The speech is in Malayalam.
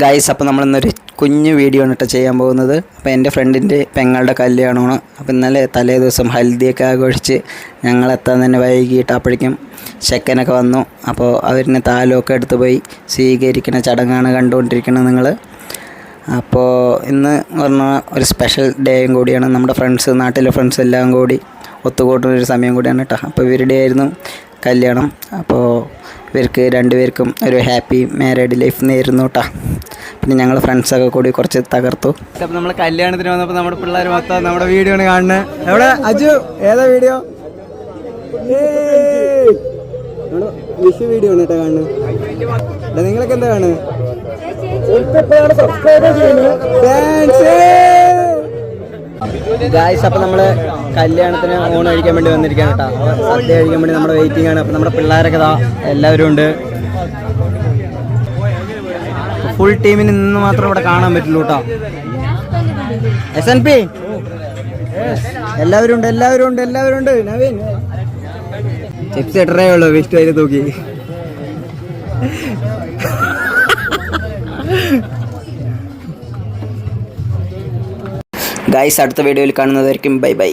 ഗൈസ്, അപ്പോൾ നമ്മളിന്നൊരു കുഞ്ഞു വീഡിയോ ആണ് കേട്ടോ ചെയ്യാൻ പോകുന്നത്. അപ്പോൾ എൻ്റെ ഫ്രണ്ടിൻ്റെ പെങ്ങളുടെ കല്യാണമാണ്. അപ്പോൾ ഇന്നലെ തലേ ദിവസം ഹൽദിയൊക്കെ ആഘോഷിച്ച് ഞങ്ങളെത്താൻ തന്നെ വൈകിട്ട് അപ്പോഴേക്കും ചെക്കനൊക്കെ വന്നു. അപ്പോൾ അവരിനെ താലമൊക്കെ എടുത്ത് പോയി സ്വീകരിക്കുന്ന ചടങ്ങാണ് കണ്ടുകൊണ്ടിരിക്കുന്നത് നിങ്ങൾ. അപ്പോൾ ഇന്ന് പറഞ്ഞാൽ ഒരു സ്പെഷ്യൽ ഡേയും കൂടിയാണ്. നമ്മുടെ ഫ്രണ്ട്സ്, നാട്ടിലെ ഫ്രണ്ട്സ് എല്ലാം കൂടി ഒത്തുകൂട്ടുന്നൊരു സമയം കൂടിയാണ് കേട്ടോ. അപ്പോൾ ഇവരുടെ ആയിരുന്നു കല്യാണം. അപ്പോൾ ഇവർക്ക് രണ്ടുപേർക്കും ഒരു ഹാപ്പി മാരീഡ് ലൈഫ് നേരുന്നു കേട്ടോ. പിന്നെ ഞങ്ങൾ ഫ്രണ്ട്സൊക്കെ കൂടി കുറച്ച് തകർത്തു. അപ്പോൾ നമ്മൾ കല്യാണത്തിന് വന്നപ്പോൾ നമ്മുടെ പിള്ളേർ മൊത്തം നമ്മുടെ വീഡിയോ ആണ് കാണുന്നത്. എവിടെ അജു, ഏതാ വീഡിയോ? വിഷു വീഡിയോ ആണ് കേട്ടോ കാണുന്നത്. നിങ്ങളൊക്കെ എന്താ കാണുന്നത്? ഗായ്സ്, അപ്പോൾ നമ്മൾ കല്യാണത്തിന് ഊണ് കഴിക്കാൻ വേണ്ടി വന്നിരിക്കുകയാണ് കേട്ടോ. സദ്യ കഴിക്കാൻ വേണ്ടി നമ്മുടെ വെയിറ്റിംഗ് ആണ്. അപ്പോൾ നമ്മുടെ പിള്ളേരൊക്കെ എല്ലാവരും ഉണ്ട്. ഫുൾ ടീമിന് ഇന്ന് മാത്രം ഇവിടെ കാണാൻ പറ്റുള്ളൂ കേട്ടോ. SNP എല്ലാവരും ഉണ്ട്. നവീൻ ചിപ്സ് എട്ടരേ ഉള്ളൂ, വേസ്റ്റ് അതിൽ തൂക്കി. ഗൈസ്, അടുത്ത വീഡിയോയിൽ കാണുന്നതായിരിക്കും. Bye bye.